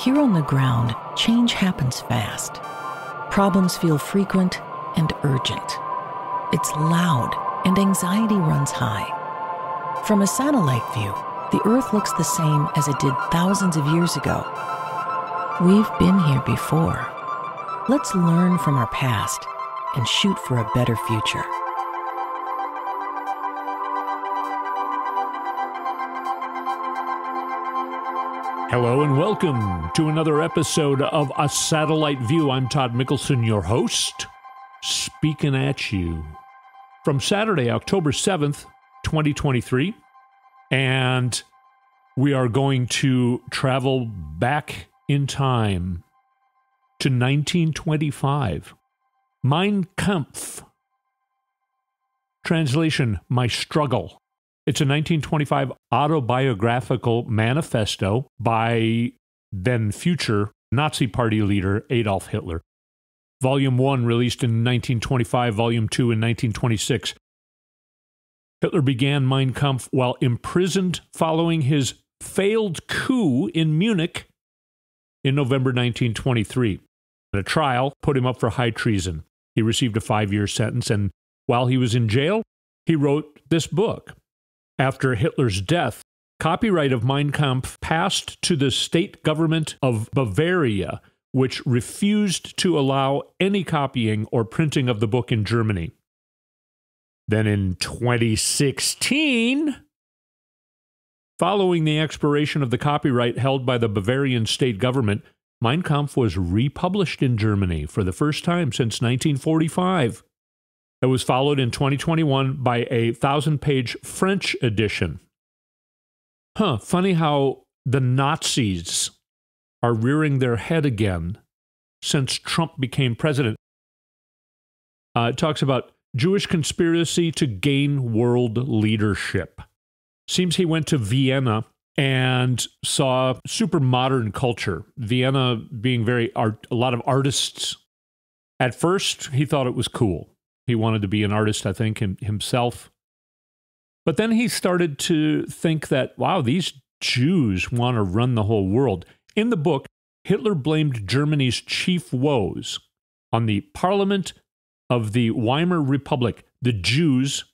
Here on the ground, change happens fast. Problems feel frequent and urgent. It's loud and anxiety runs high. From a satellite view, the Earth looks the same as it did thousands of years ago. We've been here before. Let's learn from our past and shoot for a better future. Hello and welcome to another episode of A Satellite View. I'm Todd Mikkelson, your host, speaking at you from Saturday, October 7th, 2023. And we are going to travel back in time to 1925. Mein Kampf. Translation, My Struggle. It's a 1925 autobiographical manifesto by then future Nazi Party leader Adolf Hitler. Volume 1 released in 1925, Volume 2 in 1926. Hitler began Mein Kampf while imprisoned following his failed coup in Munich in November 1923. A trial put him up for high treason. He received a 5-year sentence, and while he was in jail, he wrote this book. After Hitler's death, copyright of Mein Kampf passed to the state government of Bavaria, which refused to allow any copying or printing of the book in Germany. Then in 2016, following the expiration of the copyright held by the Bavarian state government, Mein Kampf was republished in Germany for the first time since 1945. It was followed in 2021 by a 1,000-page French edition. Funny how the Nazis are rearing their head again since Trump became president. It talks about Jewish conspiracy to gain world leadership. Seems he went to Vienna and saw super modern culture. Vienna being a lot of artists. At first, he thought it was cool. He wanted to be an artist, I think, himself. But then he started to think that, wow, these Jews want to run the whole world. In the book, Hitler blamed Germany's chief woes on the parliament of the Weimar Republic, the Jews,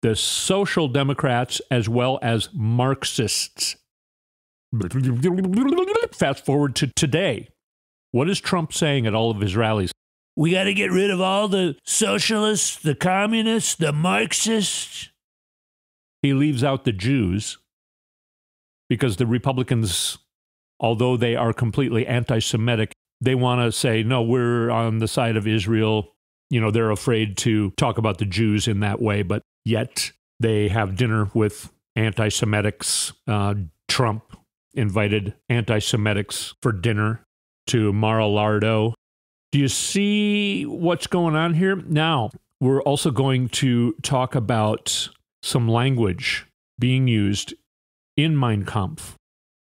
the Social Democrats, as well as Marxists. Fast forward to today. What is Trump saying at all of his rallies? We got to get rid of all the socialists, the communists, the Marxists. He leaves out the Jews because the Republicans, although they are completely anti-Semitic, they want to say, no, we're on the side of Israel. You know, they're afraid to talk about the Jews in that way, but yet they have dinner with anti-Semitics. Trump invited anti-Semitics for dinner to Mar-a-Lago. Do you see what's going on here? Now, we're also going to talk about some language being used in Mein Kampf.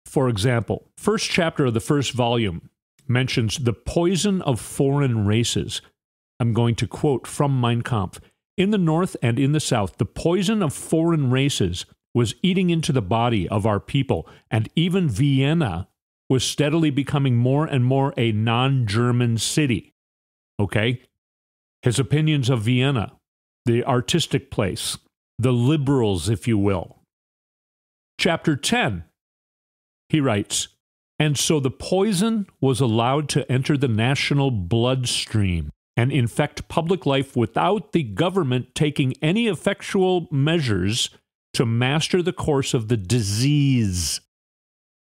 For example, first chapter of the first volume mentions the poison of foreign races. I'm going to quote from Mein Kampf. In the North and in the South, the poison of foreign races was eating into the body of our people, and even Vienna was steadily becoming more and more a non-German city. Okay? His opinions of Vienna, the artistic place, the liberals, if you will. Chapter 10, he writes, and so the poison was allowed to enter the national bloodstream and infect public life without the government taking any effectual measures to master the course of the disease.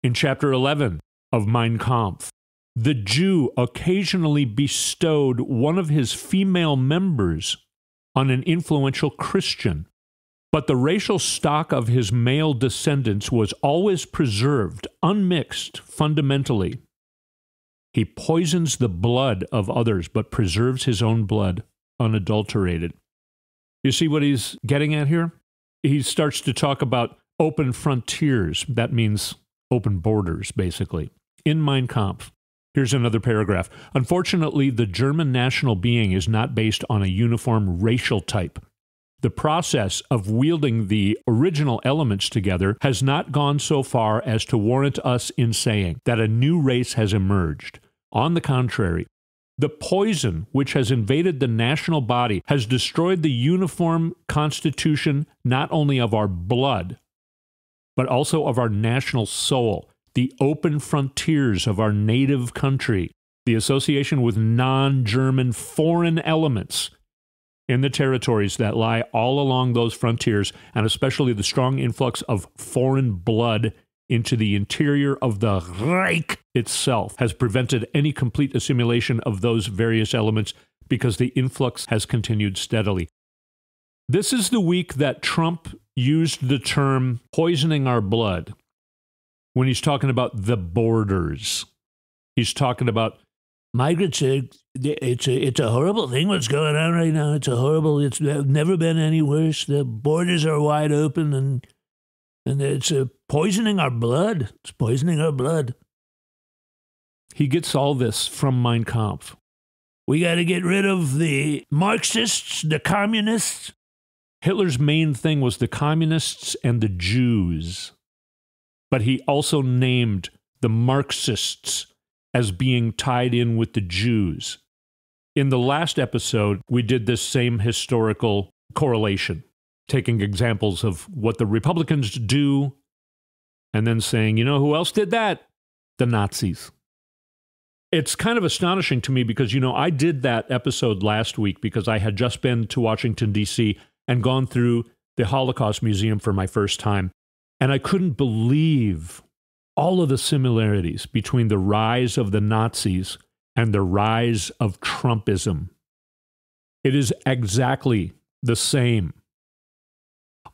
In chapter 11, of Mein Kampf, the Jew occasionally bestowed one of his female members on an influential Christian, but the racial stock of his male descendants was always preserved, unmixed fundamentally. He poisons the blood of others, but preserves his own blood unadulterated. You see what he's getting at here? He starts to talk about open frontiers. That means open borders, basically. In Mein Kampf, here's another paragraph. Unfortunately, the German national being is not based on a uniform racial type. the process of wielding the original elements together has not gone so far as to warrant us in saying that a new race has emerged. On the contrary, the poison which has invaded the national body has destroyed the uniform constitution not only of our blood, but also of our national soul, the open frontiers of our native country, the association with non-German foreign elements in the territories that lie all along those frontiers, and especially the strong influx of foreign blood into the interior of the Reich itself has prevented any complete assimilation of those various elements because the influx has continued steadily. This is the week that Trump used the term poisoning our blood when he's talking about the borders. He's talking about migrants. It's a horrible thing what's going on right now. It's never been any worse. The borders are wide open and it's poisoning our blood. It's poisoning our blood. He gets all this from Mein Kampf. We got to get rid of the Marxists, the communists. Hitler's main thing was the communists and the Jews. But he also named the Marxists as being tied in with the Jews. In the last episode, we did this same historical correlation, taking examples of what the Republicans do and then saying, you know who else did that? The Nazis. It's kind of astonishing to me because, I did that episode last week because I had just been to Washington, D.C. and gone through the Holocaust Museum for my first time. And I couldn't believe all of the similarities between the rise of the Nazis and the rise of Trumpism. It is exactly the same.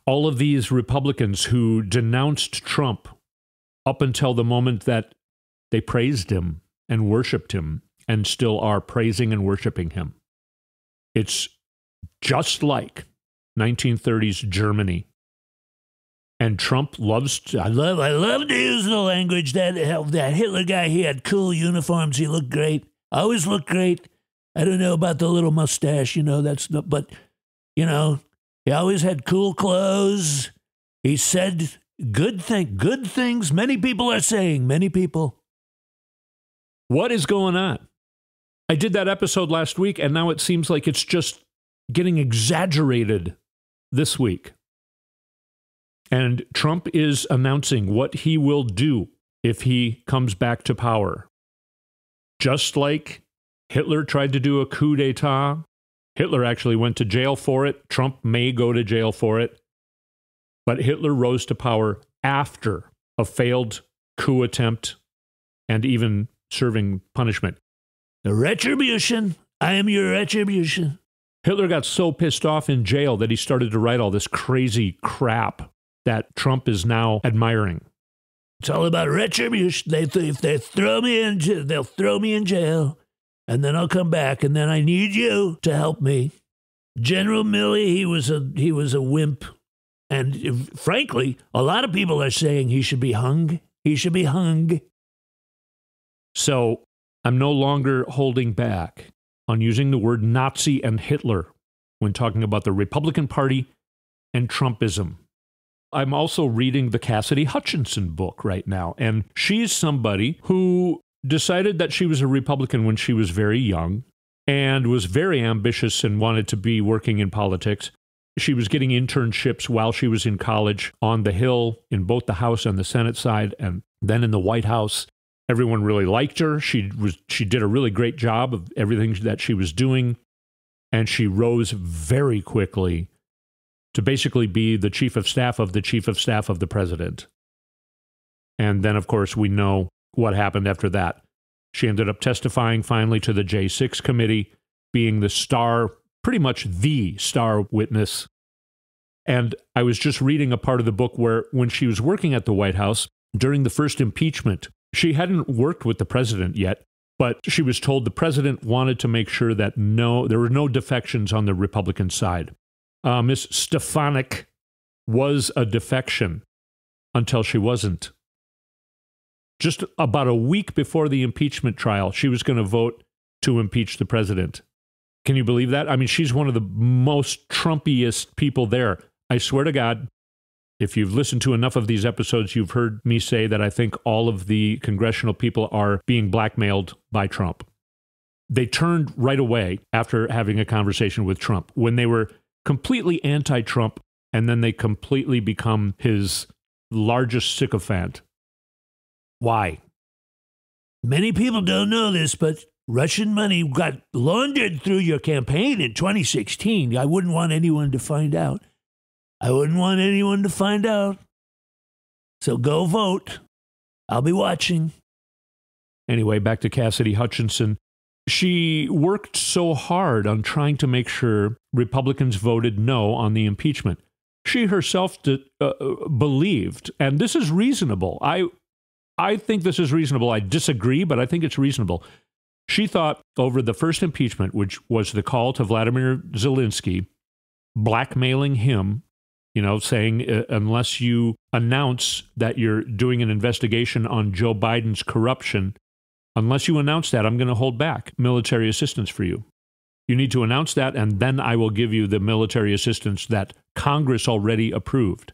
All of these Republicans who denounced Trump up until the moment that they praised him and worshiped him and still are praising and worshiping him. It's just like 1930s Germany. And Trump loves to, I love to use the language that Hitler guy, he had cool uniforms, he looked great. Always looked great. I don't know about the little mustache, that's not, but he always had cool clothes. He said good things. Many people are saying, many people. What is going on? I did that episode last week, and now it seems like it's just getting exaggerated this week. And Trump is announcing what he will do if he comes back to power. Just like Hitler tried to do a coup d'etat, Hitler actually went to jail for it. Trump may go to jail for it. But Hitler rose to power after a failed coup attempt and even serving punishment. The retribution. I am your retribution. Hitler got so pissed off in jail that he started to write all this crazy crap that Trump is now admiring. It's all about retribution. If they throw me in, they'll throw me in jail, and then I'll come back, and then I need you to help me. General Milley, he was a wimp, and frankly, a lot of people are saying he should be hung. He should be hung. So I'm no longer holding back on using the word Nazi and Hitler when talking about the Republican Party and Trumpism. I'm also reading the Cassidy Hutchinson book right now, and she's somebody who decided that she was a Republican when she was very young and was very ambitious and wanted to be working in politics. She was getting internships while she was in college on the Hill in both the House and the Senate side, and then in the White House. Everyone really liked her. She did a really great job of everything that she was doing, and she rose very quickly to basically be the chief of staff of the president. And then, of course, we know what happened after that. She ended up testifying finally to the J6 committee, being the star, pretty much the star witness. And I was just reading a part of the book where when she was working at the White House during the first impeachment, she hadn't worked with the president yet, but she was told the president wanted to make sure that there were no defections on the Republican side. Miss Stefanik was a defection until she wasn't. Just about a week before the impeachment trial, she was going to vote to impeach the president. Can you believe that? I mean, she's one of the most Trumpiest people there. I swear to God, if you've listened to enough of these episodes, you've heard me say that I think all of the congressional people are being blackmailed by Trump. They turned right away after having a conversation with Trump when they were completely anti-Trump, and then they completely become his largest sycophant. Why? Many people don't know this, but Russian money got laundered through your campaign in 2016. I wouldn't want anyone to find out. So go vote. I'll be watching. Anyway, back to Cassidy Hutchinson. She worked so hard on trying to make sure Republicans voted no on the impeachment. She herself believed, and this is reasonable. I think this is reasonable. I disagree, but I think it's reasonable. She thought over the first impeachment, which was the call to Vladimir Zelensky, blackmailing him, saying unless you announce that you're doing an investigation on Joe Biden's corruption, unless you announce that, I'm going to hold back military assistance for you. You need to announce that, and then I will give you the military assistance that Congress already approved.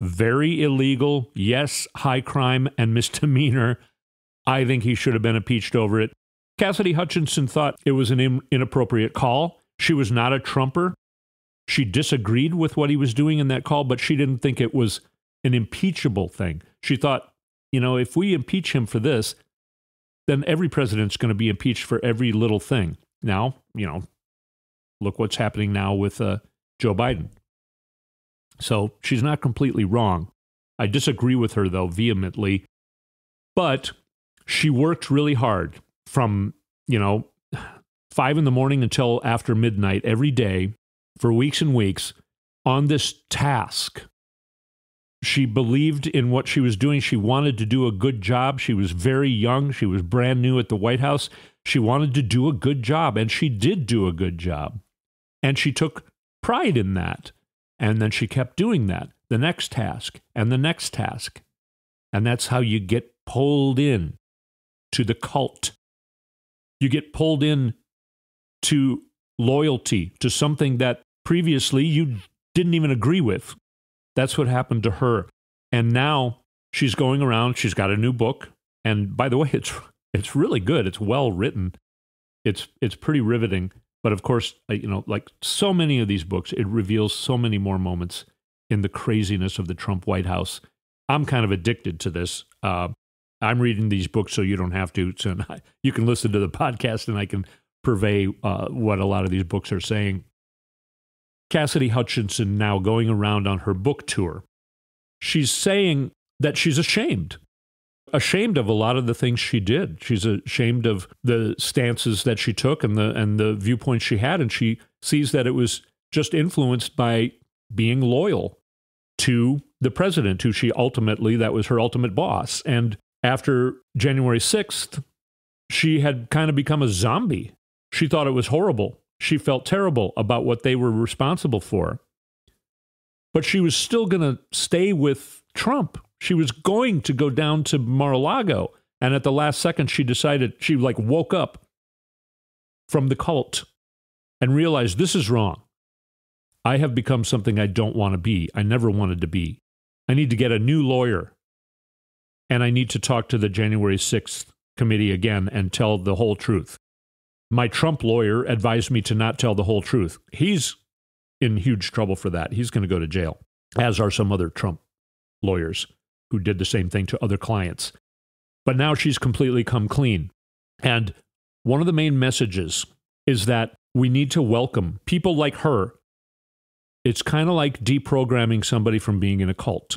Very illegal, yes, high crime and misdemeanor. I think he should have been impeached over it. Cassidy Hutchinson thought it was an inappropriate call. She was not a Trumper. She disagreed with what he was doing in that call, but she didn't think it was an impeachable thing. She thought, if we impeach him for this, then every president's going to be impeached for every little thing. Now, look what's happening now with Joe Biden. So she's not completely wrong. I disagree with her, though, vehemently. But she worked really hard from, 5 in the morning until after midnight every day for weeks and weeks on this task. She believed in what she was doing. She wanted to do a good job. She was very young. She was brand new at the White House. She wanted to do a good job, and she did do a good job. And she took pride in that. And then she kept doing that, the next task and the next task. And that's how you get pulled in to the cult. You get pulled in to loyalty, to something that previously you didn't even agree with. That's what happened to her. And now she's going around. She's got a new book. And by the way, it's really good. It's well written. It's pretty riveting. But of course, like so many of these books, it reveals so many more moments in the craziness of the Trump White House. I'm kind of addicted to this. I'm reading these books so you don't have to. So you can listen to the podcast and I can purvey what a lot of these books are saying. Cassidy Hutchinson now going around on her book tour. She's saying that she's ashamed of a lot of the things she did. She's ashamed of the stances that she took and the viewpoints she had, and she sees that it was just influenced by being loyal to the president, who that was her ultimate boss. And after January 6th, she had kind of become a zombie. She thought it was horrible. She felt terrible about what they were responsible for. But she was still going to stay with Trump. She was going to go down to Mar-a-Lago. And at the last second, she decided, she woke up from the cult and realized this is wrong. I have become something I don't want to be. I never wanted to be. I need to get a new lawyer. And I need to talk to the January 6th committee again and tell the whole truth. My Trump lawyer advised me to not tell the whole truth. He's in huge trouble for that. He's going to go to jail, as are some other Trump lawyers who did the same thing to other clients. But now she's completely come clean. And one of the main messages is that we need to welcome people like her. It's kind of like deprogramming somebody from being in a cult.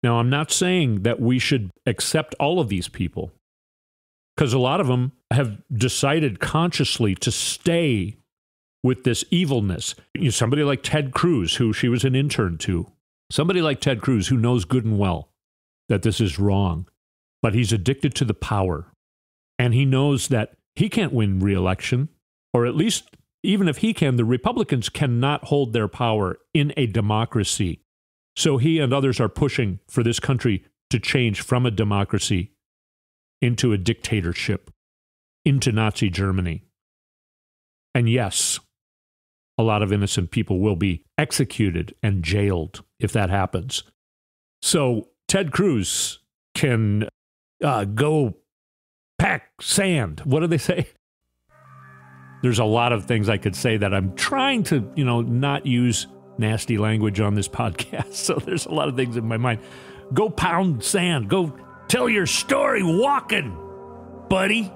Now, I'm not saying that we should accept all of these people, because a lot of them have decided consciously to stay with this evilness. Somebody like Ted Cruz, who she was an intern to. Somebody like Ted Cruz, who knows good and well that this is wrong, but he's addicted to the power. And he knows that he can't win re-election, or at least, even if he can, the Republicans cannot hold their power in a democracy. So he and others are pushing for this country to change from a democracy into a dictatorship, into Nazi Germany. And yes, a lot of innocent people will be executed and jailed if that happens. So Ted Cruz can go pack sand. What do they say? There's a lot of things I could say that I'm trying to, not use nasty language on this podcast. So there's a lot of things in my mind. Go pound sand. Go tell your story walking, buddy.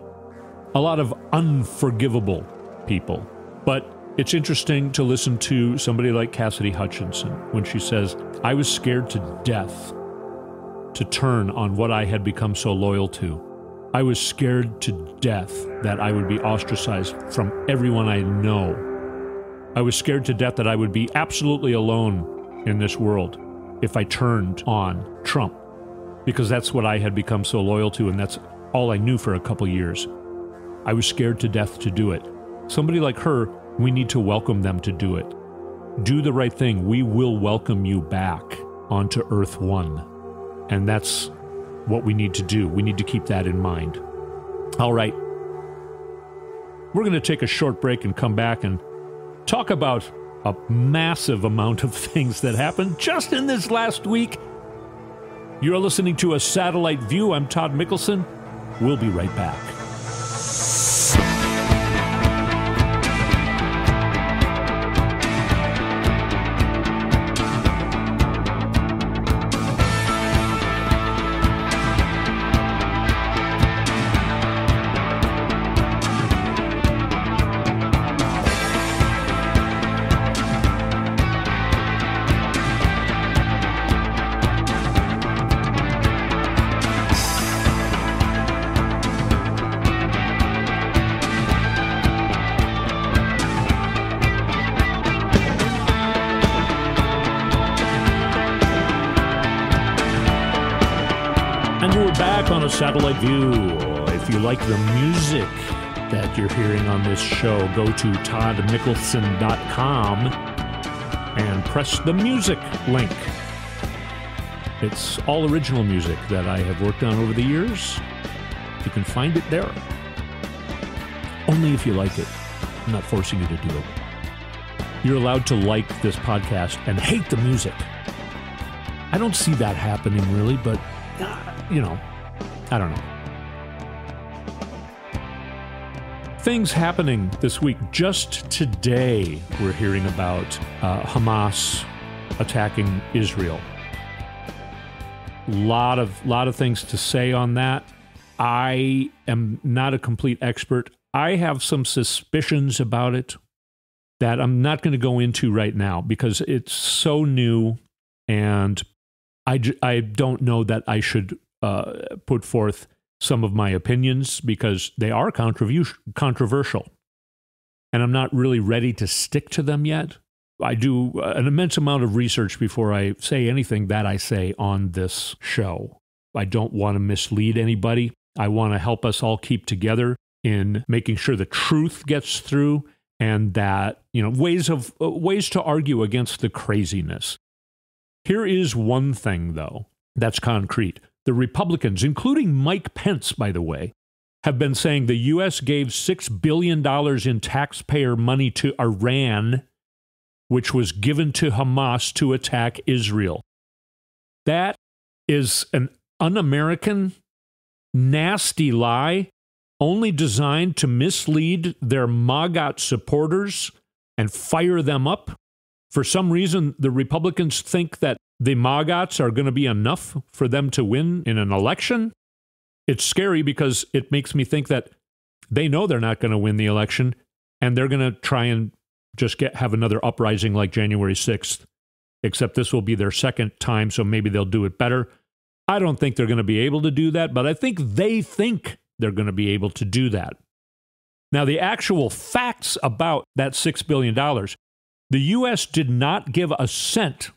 A lot of unforgivable people. But it's interesting to listen to somebody like Cassidy Hutchinson when she says, I was scared to death to turn on what I had become so loyal to. I was scared to death that I would be ostracized from everyone I know. I was scared to death that I would be absolutely alone in this world if I turned on Trump, because that's what I had become so loyal to, and that's all I knew for a couple years. I was scared to death to do it. Somebody like her, we need to welcome them to do it. Do the right thing. We will welcome you back onto Earth One. And that's what we need to do. We need to keep that in mind. All right. We're going to take a short break and come back and talk about a massive amount of things that happened just in this last week. You're listening to A Satellite View. I'm Todd Mikkelson. We'll be right back. Satellite View. If you like the music that you're hearing on this show, go to toddmickelson.com and press the music link. It's all original music that I have worked on over the years. You can find it there. Only if you like it. I'm not forcing you to do it. You're allowed to like this podcast and hate the music. I don't see that happening really, but, I don't know. Things happening this week. Just today, we're hearing about Hamas attacking Israel. Lot of things to say on that. I am not a complete expert. I have some suspicions about it that I'm not going to go into right now because it's so new, and I don't know that I should put forth some of my opinions because they are controversial, and I'm not really ready to stick to them yet. I do an immense amount of research before I say anything that I say on this show. I don't want to mislead anybody. I want to help us all keep together in making sure the truth gets through, and that, ways to argue against the craziness. Here is one thing, though, that's concrete. The Republicans, including Mike Pence, by the way, have been saying the U.S. gave $6 billion in taxpayer money to Iran, which was given to Hamas to attack Israel. That is an un-American, nasty lie, only designed to mislead their MAGA supporters and fire them up. For some reason, the Republicans think that the MAGAs are going to be enough for them to win in an election. It's scary because it makes me think that they know they're not going to win the election, and they're going to try and just have another uprising like January 6th, except this will be their second time, so maybe they'll do it better. I don't think they're going to be able to do that, but I think they think they're going to be able to do that. Now, the actual facts about that $6 billion, the U.S. did not give a cent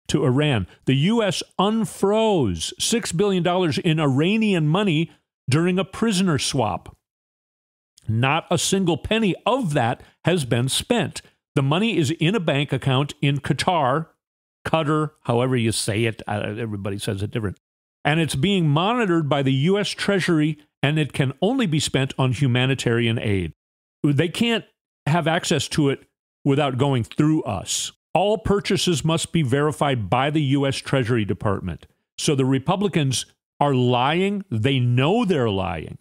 to Iran. The U.S. unfroze $6 billion in Iranian money during a prisoner swap. Not a single penny of that has been spent. The money is in a bank account in Qatar, however you say it. Everybody says it different. And it's being monitored by the U.S. Treasury, and it can only be spent on humanitarian aid. They can't have access to it without going through us. All purchases must be verified by the U.S. Treasury Department. So the Republicans are lying. They know they're lying.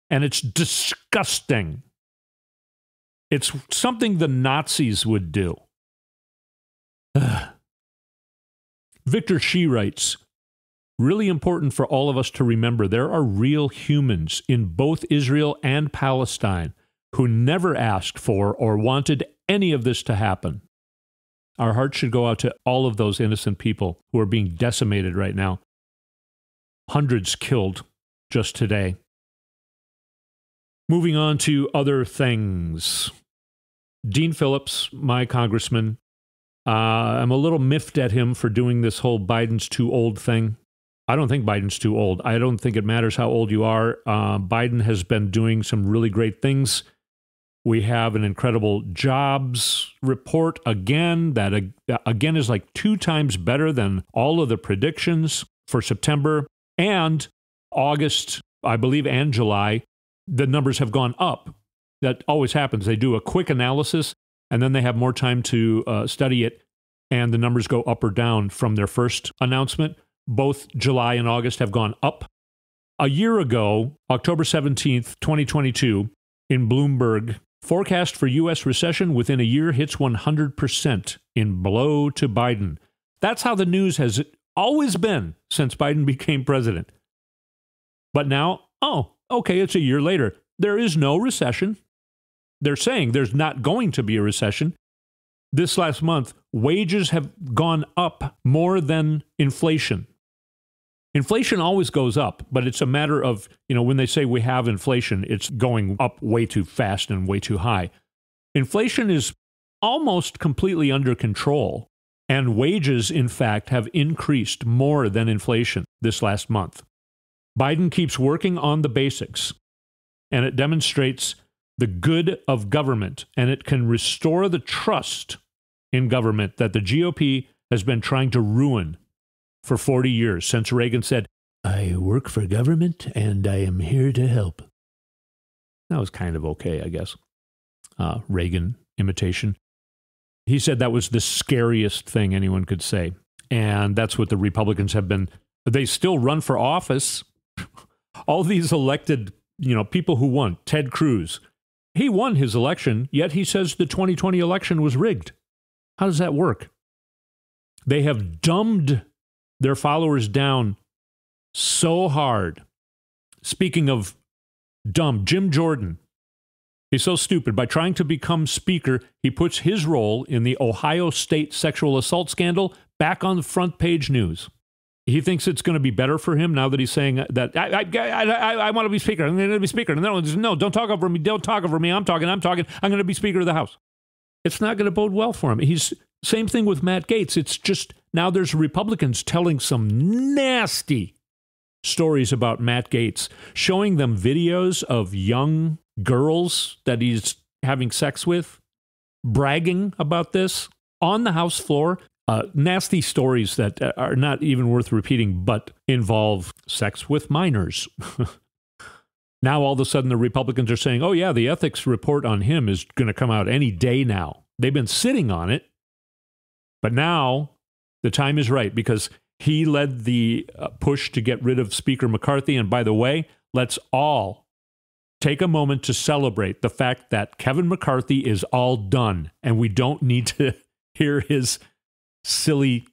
And it's disgusting. It's something the Nazis would do. Victor Shee writes, really important for all of us to remember, there are real humans in both Israel and Palestine who never asked for or wanted any of this to happen. Our hearts should go out to all of those innocent people who are being decimated right now. Hundreds killed just today. Moving on to other things. Dean Phillips, my congressman, I'm a little miffed at him for doing this whole Biden's too old thing. I don't think Biden's too old. I don't think it matters how old you are. Biden has been doing some really great things. We have an incredible jobs report again that again is like 2 times better than all of the predictions for September and August, I believe, and July. The numbers have gone up. That always happens. They do a quick analysis and then they have more time to study it, and the numbers go up or down from their first announcement. Both July and August have gone up. A year ago, October 17th, 2022, in Bloomberg, forecast for U.S. recession within a year hits 100% in blow to Biden. That's how the news has always been since Biden became president. But now, oh, okay, it's a year later. There is no recession. They're saying there's not going to be a recession. This last month, wages have gone up more than inflation. Inflation always goes up, but it's a matter of, when they say we have inflation, it's going up way too fast and way too high. Inflation is almost completely under control, and wages, in fact, have increased more than inflation this last month. Biden keeps working on the basics, and it demonstrates the good of government, and it can restore the trust in government that the GOP has been trying to ruin for 40 years, since Reagan said, "I work for government and I am here to help." That was kind of okay, I guess. Reagan imitation. He said that was the scariest thing anyone could say. And that's what the Republicans have been. They still run for office. All these elected, people who won. Ted Cruz. He won his election, yet he says the 2020 election was rigged. How does that work? They have dumbed their followers down so hard. Speaking of dumb, Jim Jordan, he's so stupid. By trying to become speaker, he puts his role in the Ohio State sexual assault scandal back on the front page news. He thinks it's going to be better for him now that he's saying that I want to be speaker. I'm going to be speaker. And no, don't talk over me. Don't talk over me. I'm talking. I'm going to be speaker of the House. It's not going to bode well for him. Same thing with Matt Gaetz. It's just now there's Republicans telling some nasty stories about Matt Gaetz, showing them videos of young girls that he's having sex with, bragging about this on the House floor. Nasty stories that are not even worth repeating, but involve sex with minors. Now, all of a sudden, the Republicans are saying, oh, yeah, the ethics report on him is going to come out any day now. They've been sitting on it. But now the time is right because he led the push to get rid of Speaker McCarthy. And by the way, let's all take a moment to celebrate the fact that Kevin McCarthy is all done. And we don't need to hear his silly,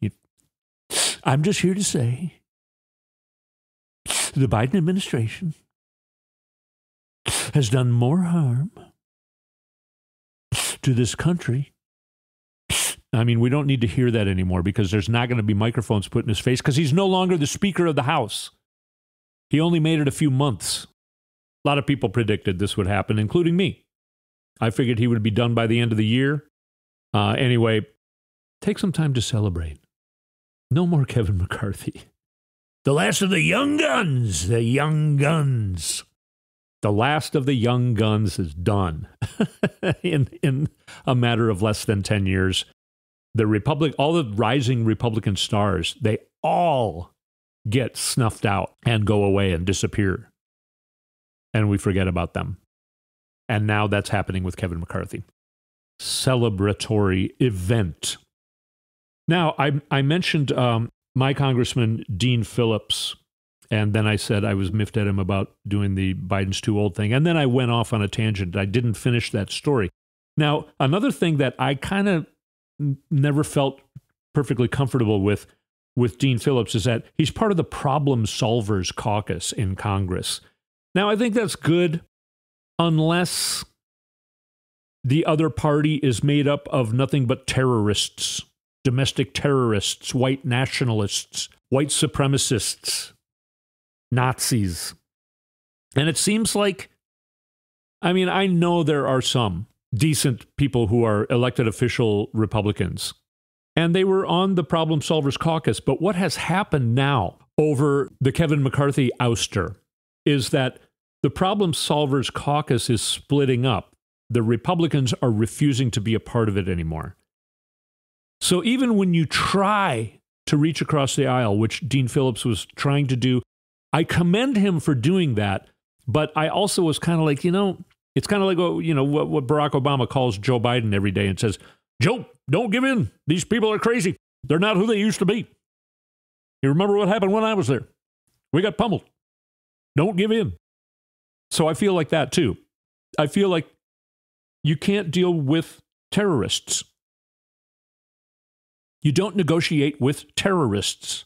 I'm just here to say the Biden administration has done more harm to this country. I mean, we don't need to hear that anymore because there's not going to be microphones put in his face because he's no longer the Speaker of the House. He only made it a few months. A lot of people predicted this would happen, including me. I figured he would be done by the end of the year. Anyway, take some time to celebrate. No more Kevin McCarthy. The last of the young guns. The young guns. The last of the young guns is done in a matter of less than 10 years. All the rising Republican stars, they all get snuffed out and go away and disappear. And we forget about them. And now that's happening with Kevin McCarthy. Celebratory event. Now, I mentioned my Congressman, Dean Phillips, and then I said I was miffed at him about doing the Biden's too old thing. And then I went off on a tangent. I didn't finish that story. Now, another thing that I kind of never felt perfectly comfortable with Dean Phillips is that he's part of the Problem Solvers Caucus in Congress. Now, I think that's good unless the other party is made up of nothing but terrorists, domestic terrorists, white nationalists, white supremacists, Nazis. And it seems like, I mean, I know there are some decent people who are elected official Republicans, and they were on the Problem Solvers Caucus. But what has happened now over the Kevin McCarthy ouster is that the Problem Solvers Caucus is splitting up. The Republicans are refusing to be a part of it anymore. So even when you try to reach across the aisle, which Dean Phillips was trying to do, I commend him for doing that. But I also was kind of like, it's kind of like what Barack Obama calls Joe Biden every day and says, Joe, don't give in. These people are crazy. They're not who they used to be. You remember what happened when I was there? We got pummeled. Don't give in. So I feel like that too. I feel like you can't deal with terrorists. You don't negotiate with terrorists.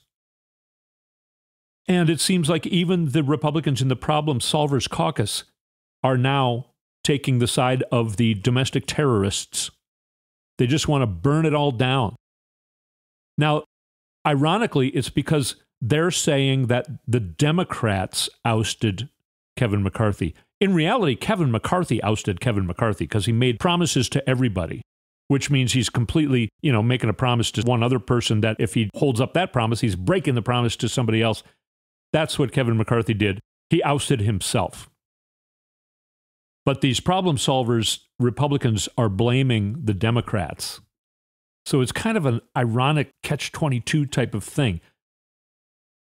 And it seems like even the Republicans in the Problem Solvers Caucus are now taking the side of the domestic terrorists. They just want to burn it all down. Now, ironically, it's because they're saying that the Democrats ousted Kevin McCarthy. In reality, Kevin McCarthy ousted Kevin McCarthy because he made promises to everybody, which means he's completely, making a promise to one other person that if he holds up that promise, he's breaking the promise to somebody else. That's what Kevin McCarthy did. He ousted himself. But these problem solvers, Republicans, are blaming the Democrats. So it's kind of an ironic catch-22 type of thing.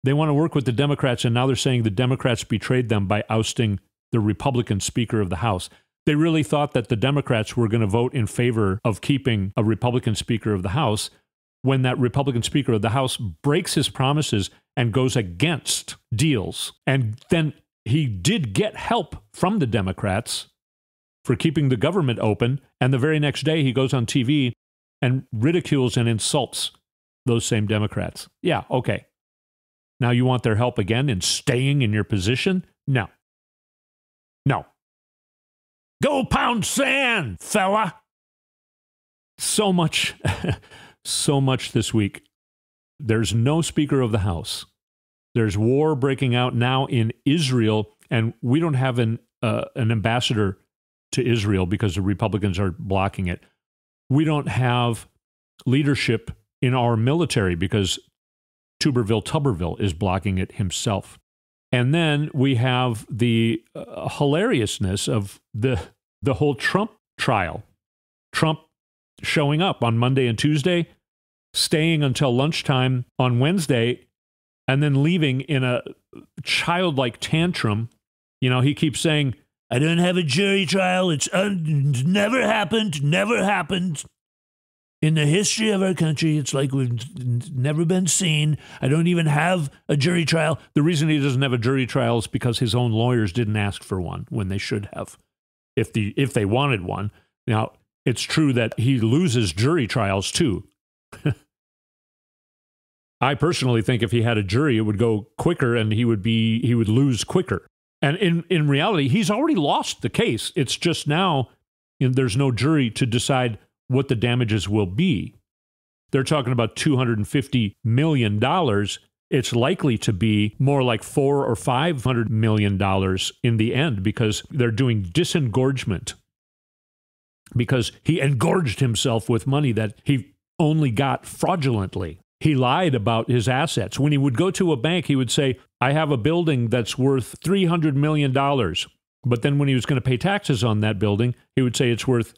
They want to work with the Democrats, and now they're saying the Democrats betrayed them by ousting the Republican Speaker of the House. They really thought that the Democrats were going to vote in favor of keeping a Republican Speaker of the House when that Republican Speaker of the House breaks his promises and goes against deals. And then he did get help from the Democrats for keeping the government open, and the very next day he goes on TV and ridicules and insults those same Democrats. Yeah, okay. Now you want their help again in staying in your position? No. No. Go pound sand, fella! So much this week. There's no Speaker of the House. There's war breaking out now in Israel, and we don't have an ambassador to Israel because the Republicans are blocking it. We don't have leadership in our military because Tuberville is blocking it himself. And then we have the hilariousness of the whole Trump trial. Trump showing up on Monday and Tuesday, staying until lunchtime on Wednesday, and then leaving in a childlike tantrum. He keeps saying, I don't have a jury trial. It's never happened. In the history of our country, it's like we've never been seen. I don't even have a jury trial. The reason he doesn't have a jury trial is because his own lawyers didn't ask for one when they should have, if they wanted one. Now, it's true that he loses jury trials too. I personally think if he had a jury, it would go quicker and he would lose quicker. And in reality, he's already lost the case. It's just now there's no jury to decide what the damages will be. They're talking about $250 million. It's likely to be more like $400 or $500 million in the end because they're doing disengorgement. Because he engorged himself with money that he only got fraudulently. He lied about his assets. When he would go to a bank, he would say, I have a building that's worth $300 million. But then when he was going to pay taxes on that building, he would say it's worth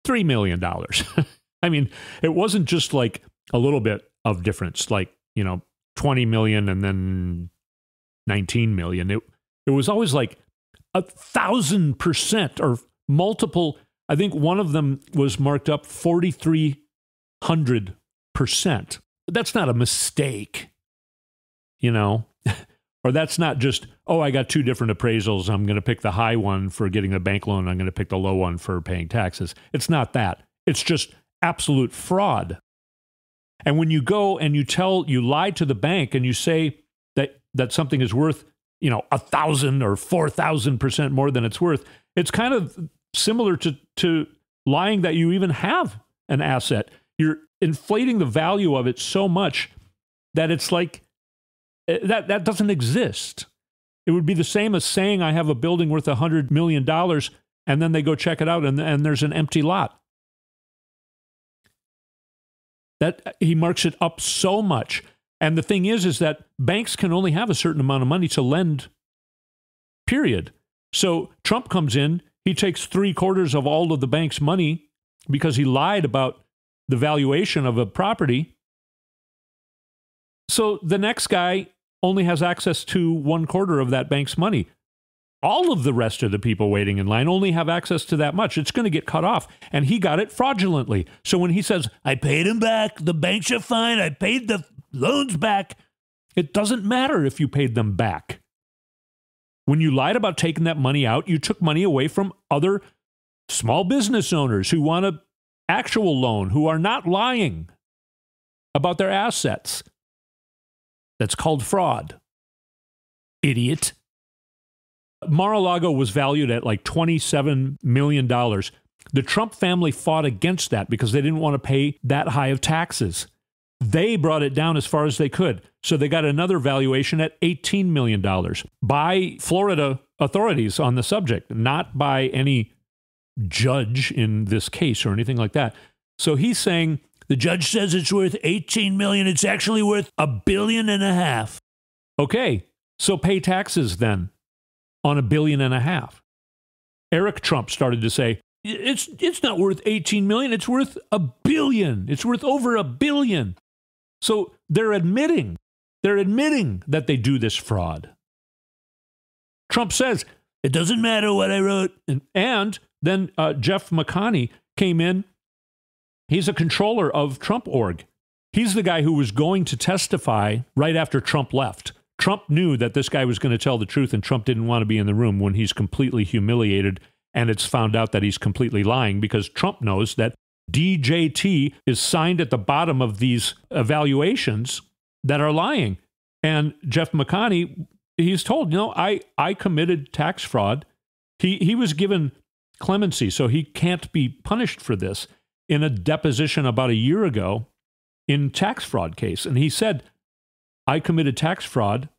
$3 million. I mean, it wasn't just like a little bit of difference, like, 20 million and then 19 million. It was always like 1,000% or multiple, I think one of them was marked up 4,300%. That's not a mistake, or that's not just, I got two different appraisals. I'm going to pick the high one for getting a bank loan. I'm going to pick the low one for paying taxes. It's not that. It's just absolute fraud. And when you go and you lie to the bank and you say that something is worth, 1,000 or 4,000% more than it's worth, it's kind of similar to lying that you even have an asset. You're inflating the value of it so much that it's like that doesn't exist. It would be the same as saying I have a building worth $100 million and then they go check it out and there's an empty lot. That he marks it up so much. And the thing is that banks can only have a certain amount of money to lend, period. So Trump comes in, he takes 3/4 of all of the bank's money because he lied about the valuation of a property. So the next guy only has access to 1/4 of that bank's money. All of the rest of the people waiting in line only have access to that much. It's going to get cut off. And he got it fraudulently. So when he says, I paid him back, the banks are fine, I paid the loans back, it doesn't matter if you paid them back. When you lied about taking that money out, you took money away from other small business owners who want an actual loan, who are not lying about their assets. That's called fraud. Idiot. Mar-a-Lago was valued at like $27 million. The Trump family fought against that because they didn't want to pay that high of taxes. They brought it down as far as they could. So they got another valuation at $18 million by Florida authorities on the subject, not by any judge in this case or anything like that. So he's saying, the judge says it's worth $18 million. It's actually worth $1.5 billion. Okay, so pay taxes then on $1.5 billion. Eric Trump started to say, it's not worth $18 million. It's worth $1 billion. It's worth over $1 billion. So they're admitting that they do this fraud. Trump says, it doesn't matter what I wrote. And then Jeff McConney came in. He's a controller of Trump Org. He's the guy who was going to testify right after Trump left. Trump knew that this guy was going to tell the truth, and Trump didn't want to be in the room when he's completely humiliated and it's found out that he's completely lying, because Trump knows that DJT is signed at the bottom of these evaluations that are lying. And Jeff McConney, he's told, I committed tax fraud. He was given clemency, so he can't be punished for this, in a deposition about a year ago in tax fraud case. And he said, I committed tax fraud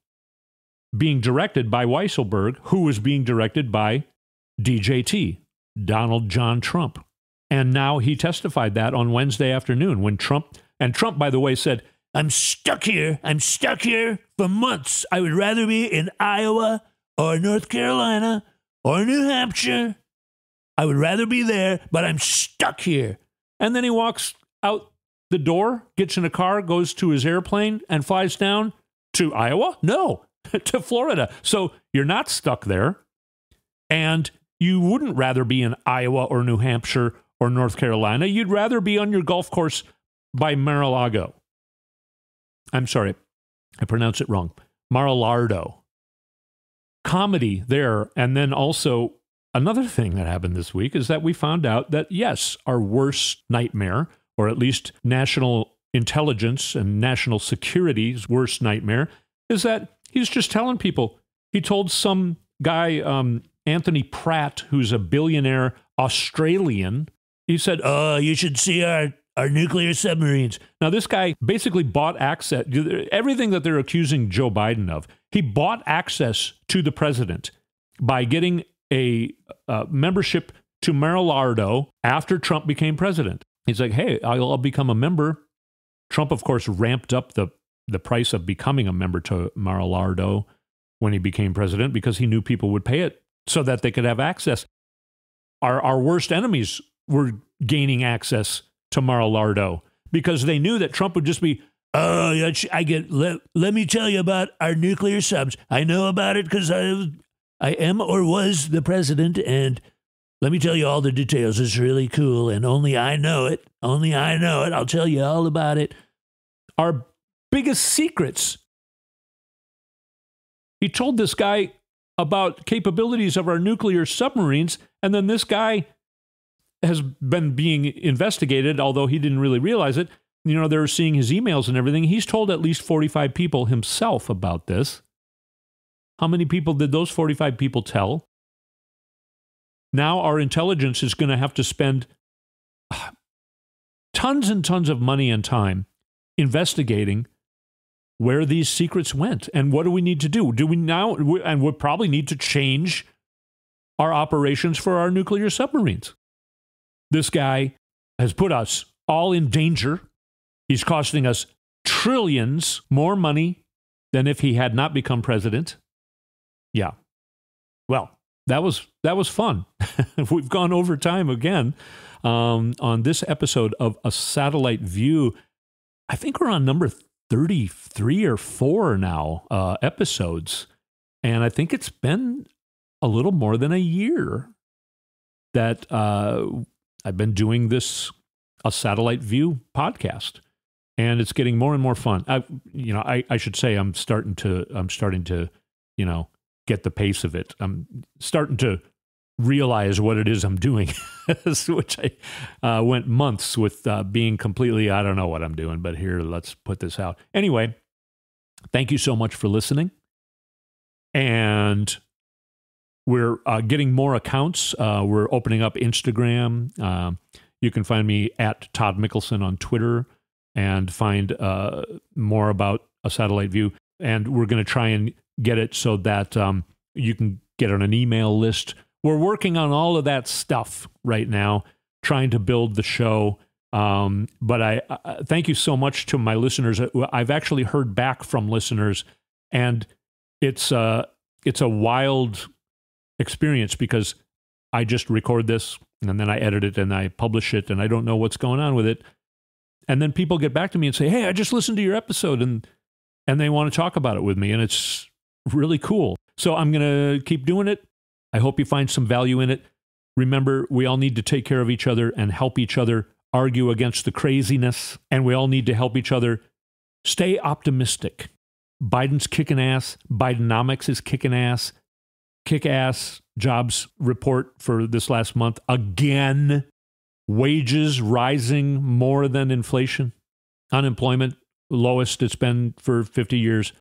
being directed by Weisselberg, who was being directed by DJT, Donald John Trump. And now he testified that on Wednesday afternoon when Trump, by the way, said, I'm stuck here for months. I would rather be in Iowa or North Carolina or New Hampshire. I would rather be there, but I'm stuck here. And then he walks out the door, gets in a car, goes to his airplane, and flies down to Iowa? No, to Florida. So you're not stuck there. And you wouldn't rather be in Iowa or New Hampshire or North Carolina. You'd rather be on your golf course by Mar-a-Lago. I'm sorry, I pronounced it wrong. Mar-a-Lardo. Comedy there. And then also another thing that happened this week is that we found out that, yes, our worst nightmare, or at least national intelligence and national security's worst nightmare, is that he's just telling people. He told some guy, Anthony Pratt, who's a billionaire Australian, he said, you should see our nuclear submarines. Now, this guy basically bought access, everything that they're accusing Joe Biden of, he bought access to the president by getting a membership to Mar-a-Lardo after Trump became president. He's like, hey, I'll become a member. Trump, of course, ramped up the price of becoming a member to Mar-a-Lardo when he became president because he knew people would pay it so that they could have access. Our worst enemies were gaining access to Mar-a-Lardo because they knew that Trump would just be, let me tell you about our nuclear subs. I know about it because I am or was the president, and Let me tell you all the details. It's really cool, and only I know it. Only I know it. I'll tell you all about it. Our biggest secrets. He told this guy about capabilities of our nuclear submarines, and then this guy has been being investigated, although he didn't really realize it. You know, they're seeing his emails and everything. He's told at least 45 people himself about this. How many people did those 45 people tell? Now our intelligence is going to have to spend tons and tons of money and time investigating where these secrets went. And what do we need to do? Do we now, and we'll probably need to change our operations for our nuclear submarines. This guy has put us all in danger. He's costing us trillions more money than if he had not become president. Yeah. Well, that was fun. We've gone over time again on this episode of A Satellite View. I think we're on number 33 or 4 now episodes. And I think it's been a little more than a year that I've been doing this A Satellite View podcast. And it's getting more and more fun. I should say I'm starting to, get the pace of it. I'm starting to realize what it is I'm doing, which I went months with being completely, I don't know what I'm doing, but here, let's put this out. Anyway, thank you so much for listening. And we're getting more accounts. We're opening up Instagram. You can find me at Todd Mikkelson on Twitter and find more about A Satellite View. And we're going to try and get it so that you can get on an email list. We're working on all of that stuff right now, trying to build the show. But I thank you so much to my listeners. I've actually heard back from listeners, and it's a wild experience because I just record this and then I edit it and I publish it and I don't know what's going on with it. And then people get back to me and say, hey, I just listened to your episode and they want to talk about it with me. And it's really cool. So I'm going to keep doing it. I hope you find some value in it. Remember, we all need to take care of each other and help each other argue against the craziness. And we all need to help each other stay optimistic. Biden's kicking ass. Bidenomics is kicking ass. Kick-ass jobs report for this last month. Again, wages rising more than inflation. Unemployment, lowest it's been for 50 years.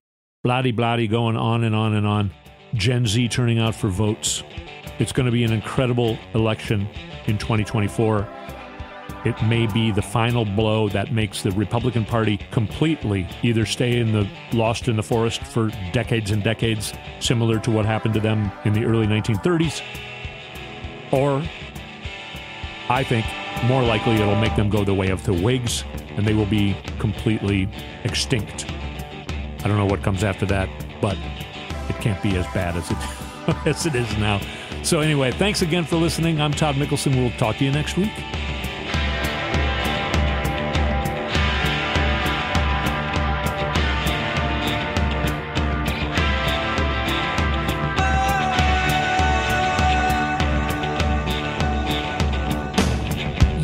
Blah-de-blah-de going on and on and on. Gen Z turning out for votes. It's going to be an incredible election in 2024. It may be the final blow that makes the Republican Party completely either stay lost in the forest for decades and decades, similar to what happened to them in the early 1930s, or I think more likely it'll make them go the way of the Whigs, and they will be completely extinct. I don't know what comes after that, but it can't be as bad as it is now. So anyway, thanks again for listening. I'm Todd Mikkelson. We'll talk to you next week.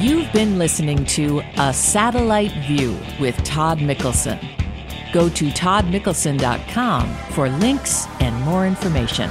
You've been listening to A Satellite View with Todd Mikkelson. Go to toddmikkelson.com for links and more information.